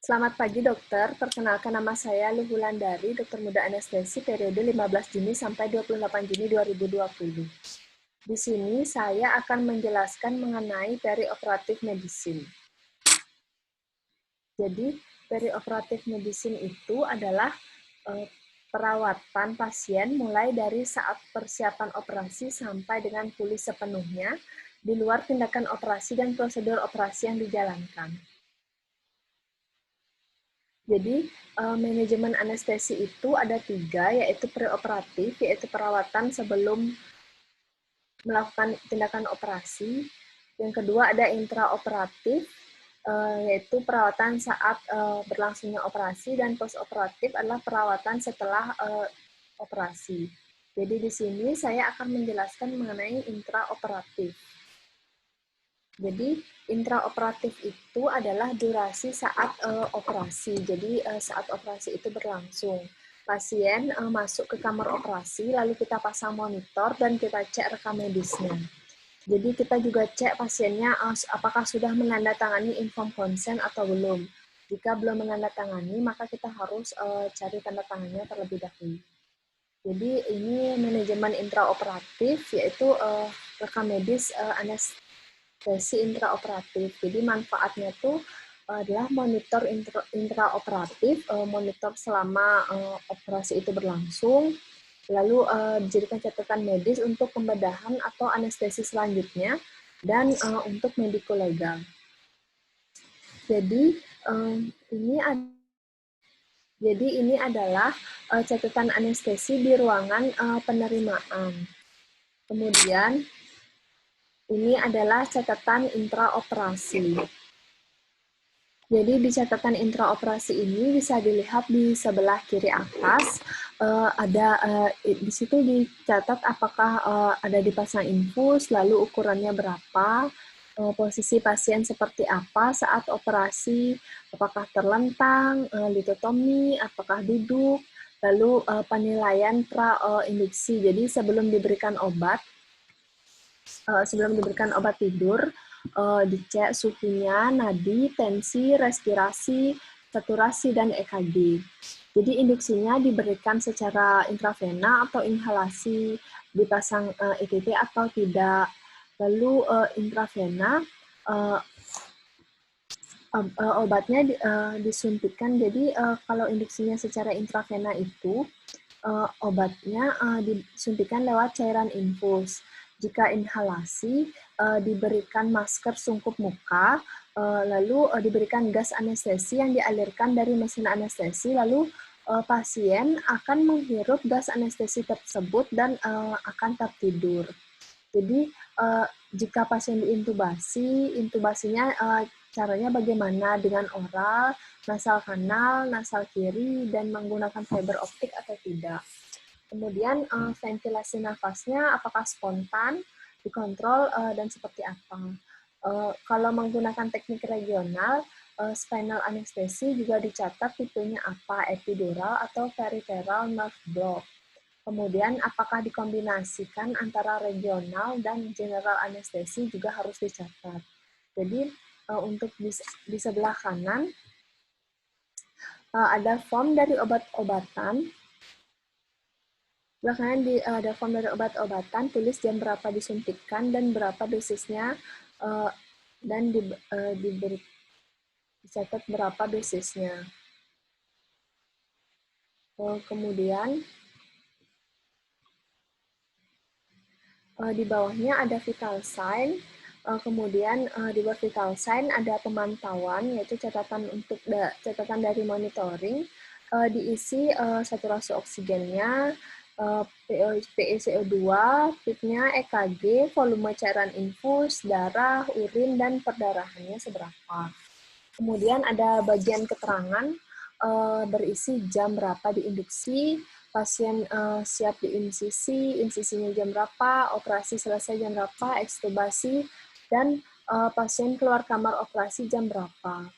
Selamat pagi dokter, perkenalkan nama saya Luhulandari, dokter muda anestesi periode 15 Juni sampai 28 Juni 2020. Di sini saya akan menjelaskan mengenai perioperatif medicine. Jadi, perioperatif medicine itu adalah perawatan pasien mulai dari saat persiapan operasi sampai dengan pulih sepenuhnya, di luar tindakan operasi dan prosedur operasi yang dijalankan. Jadi, manajemen anestesi itu ada 3, yaitu preoperatif, yaitu perawatan sebelum melakukan tindakan operasi. Yang kedua ada intraoperatif, yaitu perawatan saat berlangsungnya operasi, dan postoperatif adalah perawatan setelah operasi. Jadi di sini saya akan menjelaskan mengenai intraoperatif. Jadi intraoperatif itu adalah durasi saat operasi. Jadi saat operasi itu berlangsung, pasien masuk ke kamar operasi, lalu kita pasang monitor dan kita cek rekam medisnya. Jadi kita juga cek pasiennya apakah sudah menandatangani inform consent atau belum. Jika belum menandatangani, maka kita harus cari tanda tangannya terlebih dahulu. Jadi ini manajemen intraoperatif, yaitu rekam medis anestesi intraoperatif. Jadi manfaatnya tuh adalah monitor intraoperatif, monitor selama operasi itu berlangsung, lalu dijadikan catatan medis untuk pembedahan atau anestesi selanjutnya, dan untuk mediko legal. Jadi ini adalah catatan anestesi di ruangan penerimaan. Kemudian ini adalah catatan intraoperasi. Jadi di catatan intraoperasi ini bisa dilihat di sebelah kiri atas, di situ dicatat apakah ada dipasang infus, lalu ukurannya berapa, posisi pasien seperti apa saat operasi, apakah terlentang, litotomi, apakah duduk, lalu penilaian pra-induksi. Jadi sebelum diberikan obat tidur, dicek suhunya, nadi, tensi, respirasi, saturasi, dan EKG. Jadi induksinya diberikan secara intravena atau inhalasi, dipasang EKG atau tidak. Lalu intravena, obatnya disuntikan. Jadi kalau induksinya secara intravena itu, obatnya disuntikan lewat cairan infus. Jika inhalasi, diberikan masker sungkup muka, lalu diberikan gas anestesi yang dialirkan dari mesin anestesi, lalu pasien akan menghirup gas anestesi tersebut dan akan tertidur. Jadi jika pasien diintubasi, intubasinya caranya bagaimana, dengan oral, nasal kanal, nasal kiri, dan menggunakan fiber optik atau tidak. Kemudian ventilasi nafasnya apakah spontan, dikontrol, dan seperti apa. Kalau menggunakan teknik regional, spinal anestesi juga dicatat tipenya apa, epidural atau peripheral nerve block. Kemudian apakah dikombinasikan antara regional dan general anestesi juga harus dicatat. Jadi untuk di sebelah kanan ada form dari obat-obatan. Belakangan ada form dari obat-obatan, tulis jam berapa disuntikkan dan berapa dosisnya, dan dicatat berapa dosisnya. Kemudian di bawahnya ada vital sign. Kemudian di bawah vital sign ada pemantauan, yaitu catatan dari monitoring, diisi saturasi oksigennya, PeCO2, PIP-nya, EKG, volume cairan infus, darah, urin, dan perdarahannya seberapa. Kemudian ada bagian keterangan berisi jam berapa diinduksi, pasien siap diinsisi, insisinya jam berapa, operasi selesai jam berapa, ekstubasi, dan pasien keluar kamar operasi jam berapa.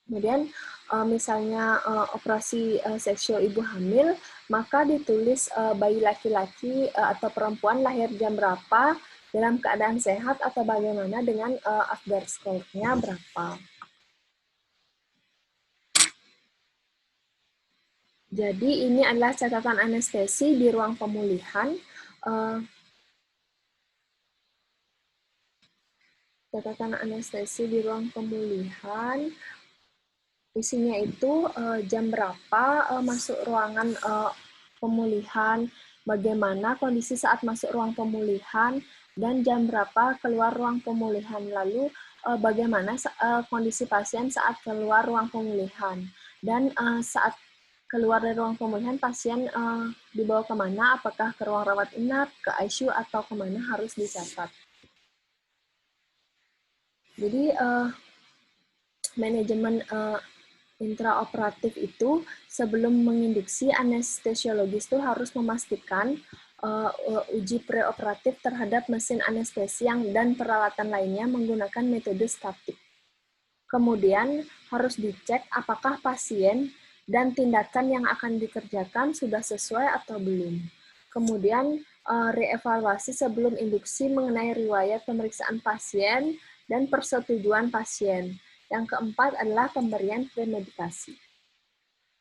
Kemudian misalnya operasi seksual ibu hamil, maka ditulis bayi laki-laki atau perempuan lahir jam berapa, dalam keadaan sehat atau bagaimana dengan Apgar score-nya berapa. Jadi ini adalah catatan anestesi di ruang pemulihan. Catatan anestesi di ruang pemulihan, isinya itu jam berapa masuk ruangan pemulihan, bagaimana kondisi saat masuk ruang pemulihan, dan jam berapa keluar ruang pemulihan. Lalu bagaimana kondisi pasien saat keluar ruang pemulihan. Dan saat keluar dari ruang pemulihan, pasien dibawa kemana, apakah ke ruang rawat inap, ke ICU, atau kemana harus dicatat. Jadi, manajemen intraoperatif itu sebelum menginduksi, anestesiologis itu harus memastikan uji preoperatif terhadap mesin anestesi dan peralatan lainnya menggunakan metode statik. Kemudian harus dicek apakah pasien dan tindakan yang akan dikerjakan sudah sesuai atau belum. Kemudian reevaluasi sebelum induksi mengenai riwayat pemeriksaan pasien dan persetujuan pasien. Yang keempat adalah pemberian premedikasi.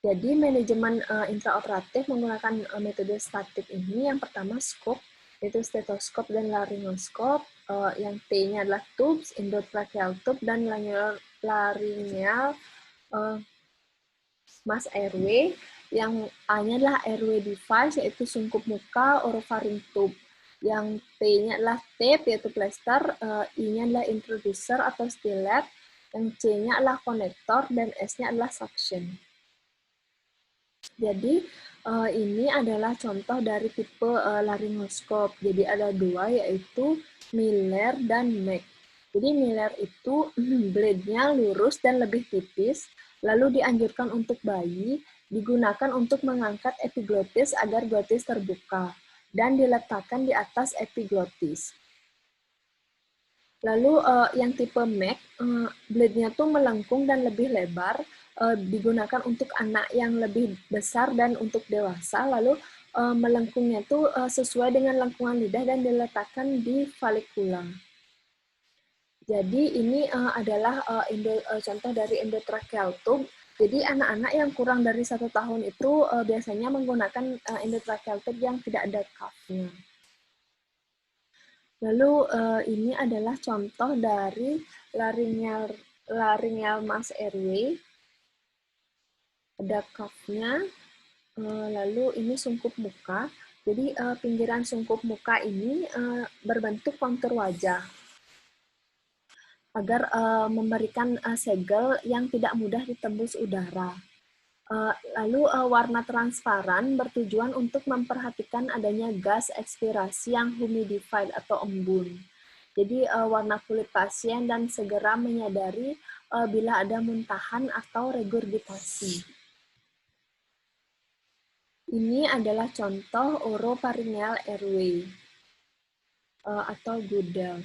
Jadi manajemen intraoperatif menggunakan metode statik ini, yang pertama skop, yaitu stetoskop dan laryngoskop, yang T-nya adalah tubes, endotracheal tube, dan laryngeal mass airway, yang A-nya adalah airway device, yaitu sungkup muka, oropharynx tube. Yang T-nya adalah tape, yaitu plaster, I-nya adalah introducer atau stylet, yang C-nya adalah konektor, dan S-nya adalah suction. Jadi, ini adalah contoh dari tipe laryngoskop. Jadi, ada dua, yaitu Miller dan Mack. Jadi, Miller itu blade-nya lurus dan lebih tipis, lalu dianjurkan untuk bayi, digunakan untuk mengangkat epiglotis agar glotis terbuka, dan diletakkan di atas epiglotis. Lalu yang tipe Mack, blade-nya tuh melengkung dan lebih lebar, digunakan untuk anak yang lebih besar dan untuk dewasa, lalu melengkungnya tuh sesuai dengan lengkungan lidah dan diletakkan di valikula. Jadi ini adalah contoh dari endotracheal tube. Jadi anak-anak yang kurang dari 1 tahun itu biasanya menggunakan endotracheal tube yang tidak ada cuff-nya. Lalu ini adalah contoh dari laryngeal mass airway. Ada cuff-nya. Lalu ini sungkup muka. Jadi pinggiran sungkup muka ini berbentuk kontur wajah agar memberikan segel yang tidak mudah ditembus udara. Lalu warna transparan bertujuan untuk memperhatikan adanya gas ekspirasi yang humidified atau embun. Jadi warna kulit pasien dan segera menyadari bila ada muntahan atau regurgitasi. Ini adalah contoh oropharyngeal airway atau Goodell.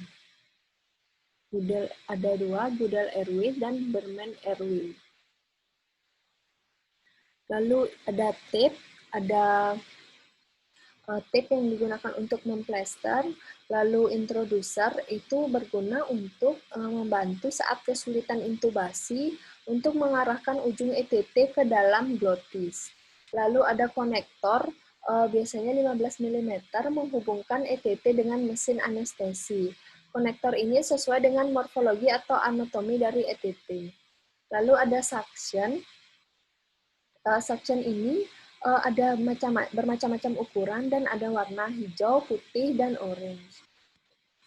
Goodell ada dua, Goodell airway dan Berman airway. Lalu ada tape, tape yang digunakan untuk memplester, lalu introducer itu berguna untuk membantu saat kesulitan intubasi untuk mengarahkan ujung ETT ke dalam glotis. Lalu ada konektor, biasanya 15 mm menghubungkan ETT dengan mesin anestesi. Konektor ini sesuai dengan morfologi atau anatomi dari ETT. Lalu ada suction. Suction ini ada bermacam-macam ukuran dan ada warna hijau, putih, dan orange.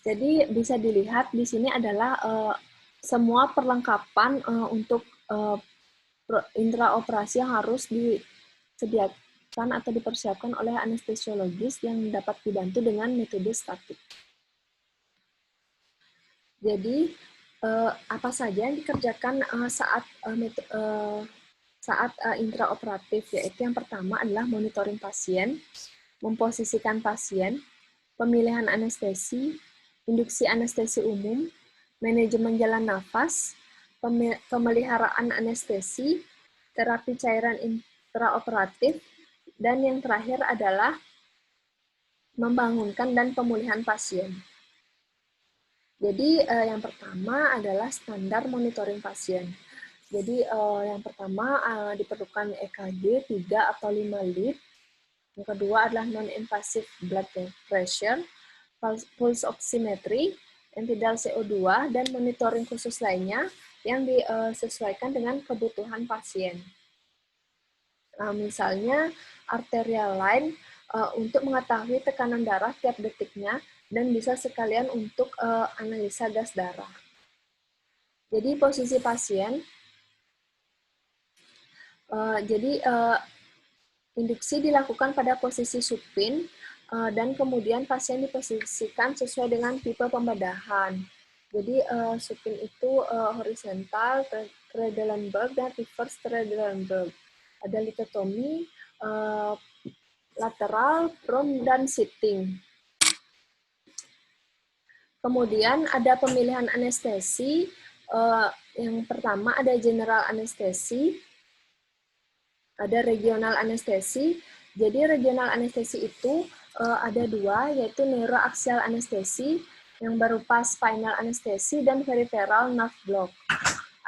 Jadi bisa dilihat di sini adalah semua perlengkapan untuk intraoperasi yang harus disediakan atau dipersiapkan oleh anestesiologis yang dapat dibantu dengan metode statik. Jadi apa saja yang dikerjakan saat intraoperatif, yaitu yang pertama adalah monitoring pasien, memposisikan pasien, pemilihan anestesi, induksi anestesi umum, manajemen jalan nafas, pemeliharaan anestesi, terapi cairan intraoperatif, dan yang terakhir adalah membangunkan dan pemulihan pasien. Jadi yang pertama adalah standar monitoring pasien. Jadi yang pertama diperlukan EKG 3 atau 5 lead. Yang kedua adalah non-invasive blood pressure, pulse oximetry, antidal CO2, dan monitoring khusus lainnya yang disesuaikan dengan kebutuhan pasien. Misalnya arterial line untuk mengetahui tekanan darah tiap detiknya dan bisa sekalian untuk analisa gas darah. Jadi posisi pasien, induksi dilakukan pada posisi supin dan kemudian pasien diposisikan sesuai dengan tipe pembedahan. Jadi supin itu horizontal, Trendelenburg, dan reverse Trendelenburg. Ada litotomi, lateral, prone, dan sitting. Kemudian ada pemilihan anestesi. Yang pertama ada general anestesi, ada regional anestesi. Jadi regional anestesi itu ada dua, yaitu neuroaxial anestesi yang berupa spinal anestesi dan peripheral nerve block.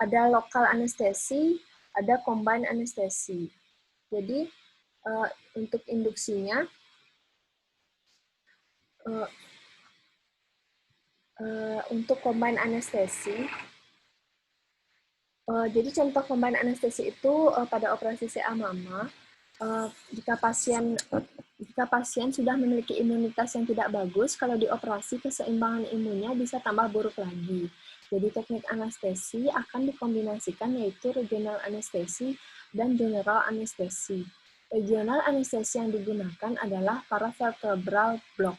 Ada lokal anestesi, ada combined anestesi. Jadi untuk induksinya untuk combined anestesi. Jadi contoh combined anestesi itu pada operasi CA mama, jika pasien sudah memiliki imunitas yang tidak bagus, kalau dioperasi keseimbangan imunnya bisa tambah buruk lagi. Jadi teknik anestesi akan dikombinasikan yaitu regional anestesi dan general anestesi. Regional anestesi yang digunakan adalah paravertebral block,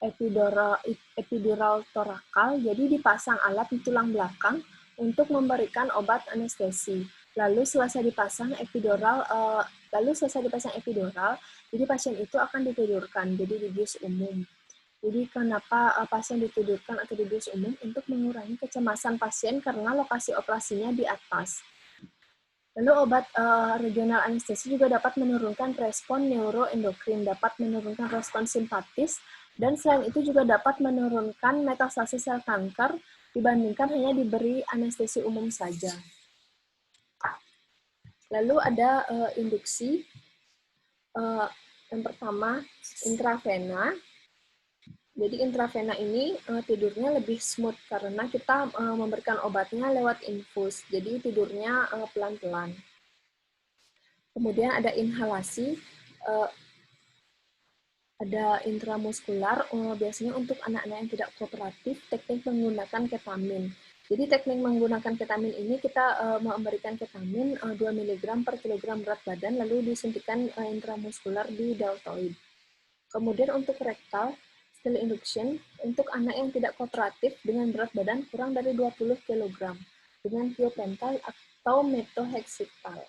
epidural torakal, jadi dipasang alat di tulang belakang untuk memberikan obat anestesi. Lalu selesai dipasang epidural, jadi pasien itu akan ditidurkan, jadi di bius umum. Jadi kenapa pasien ditidurkan atau di bius umum? Untuk mengurangi kecemasan pasien karena lokasi operasinya di atas. Lalu obat regional anestesi juga dapat menurunkan respon neuroendokrin, dapat menurunkan respon simpatis, dan selain itu juga dapat menurunkan metastasi sel kanker dibandingkan hanya diberi anestesi umum saja. Lalu ada induksi. Yang pertama, intravena. Jadi intravena ini tidurnya lebih smooth karena kita memberikan obatnya lewat infus. Jadi tidurnya pelan-pelan. Kemudian ada inhalasi. Ada intramuskular, biasanya untuk anak-anak yang tidak kooperatif, teknik menggunakan ketamin. Jadi teknik menggunakan ketamin ini kita memberikan ketamin 2 mg per kilogram berat badan, lalu disuntikan intramuskular di deltoid. Kemudian untuk rektal, still induction, untuk anak yang tidak kooperatif dengan berat badan kurang dari 20 kg, dengan thiopental atau metohexital.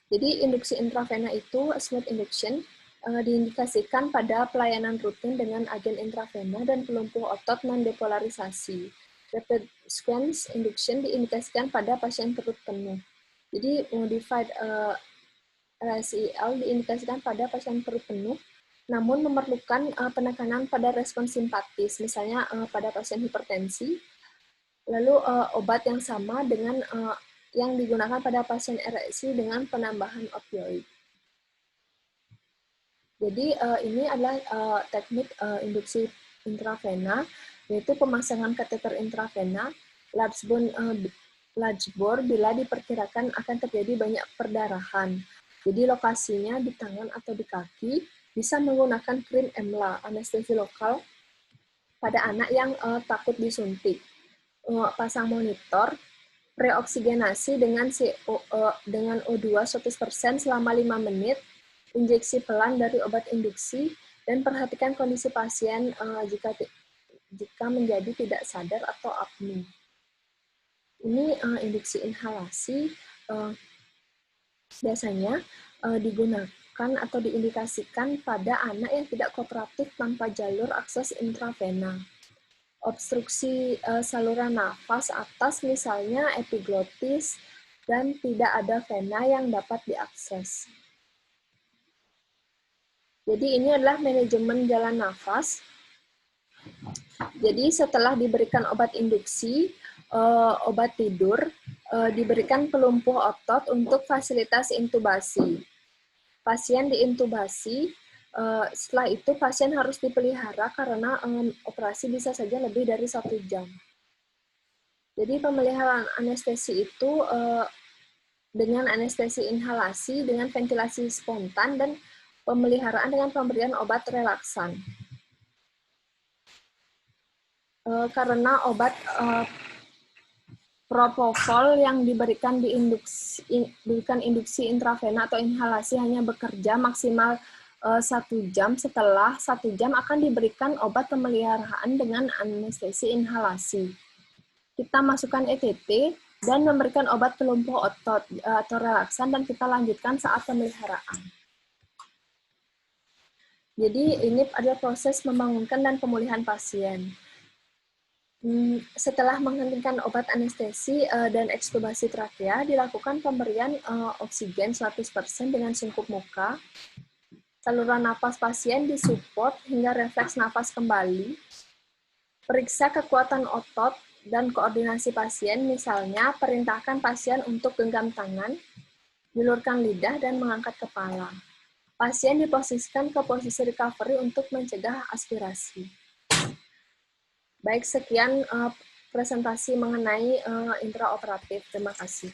Jadi induksi intravena itu smooth induction, diindikasikan pada pelayanan rutin dengan agen intravena dan pelumpuh otot non-depolarisasi. Rapid sequence induction diindikasikan pada pasien perut penuh. Jadi modified RSIL diindikasikan pada pasien perut penuh, namun memerlukan penekanan pada respon simpatis, misalnya pada pasien hipertensi. Lalu obat yang sama dengan yang digunakan pada pasien RSI dengan penambahan opioid. Jadi ini adalah teknik induksi intravena, yaitu pemasangan kateter intravena, large bore bila diperkirakan akan terjadi banyak perdarahan. Jadi lokasinya di tangan atau di kaki, bisa menggunakan krim EMLA, anestesi lokal, pada anak yang takut disuntik. Pasang monitor, preoksigenasi dengan O2 100% selama 5 menit, injeksi pelan dari obat induksi, dan perhatikan kondisi pasien jika menjadi tidak sadar atau apni. Ini induksi inhalasi biasanya digunakan atau diindikasikan pada anak yang tidak kooperatif tanpa jalur akses intravena. Obstruksi saluran nafas atas misalnya epiglotis, dan tidak ada vena yang dapat diakses. Jadi ini adalah manajemen jalan nafas. Jadi setelah diberikan obat induksi, obat tidur, diberikan pelumpuh otot untuk fasilitas intubasi. Pasien diintubasi, setelah itu pasien harus dipelihara karena operasi bisa saja lebih dari 1 jam. Jadi pemeliharaan anestesi itu dengan anestesi inhalasi, dengan ventilasi spontan, dan pemeliharaan dengan pemberian obat relaksan. Karena obat propofol yang diberikan induksi intravena atau inhalasi hanya bekerja maksimal 1 jam, setelah 1 jam akan diberikan obat pemeliharaan dengan anestesi inhalasi. Kita masukkan ETT dan memberikan obat pelumpuh otot atau relaksan, dan kita lanjutkan saat pemeliharaan. Jadi ini adalah proses membangunkan dan pemulihan pasien. Setelah menghentikan obat anestesi dan ekstubasi trakea, dilakukan pemberian oksigen 100% dengan sungkup muka. Saluran napas pasien disupport hingga refleks napas kembali. Periksa kekuatan otot dan koordinasi pasien, misalnya perintahkan pasien untuk genggam tangan, julurkan lidah, dan mengangkat kepala. Pasien diposisikan ke posisi recovery untuk mencegah aspirasi. Baik, sekian presentasi mengenai intraoperatif. Terima kasih.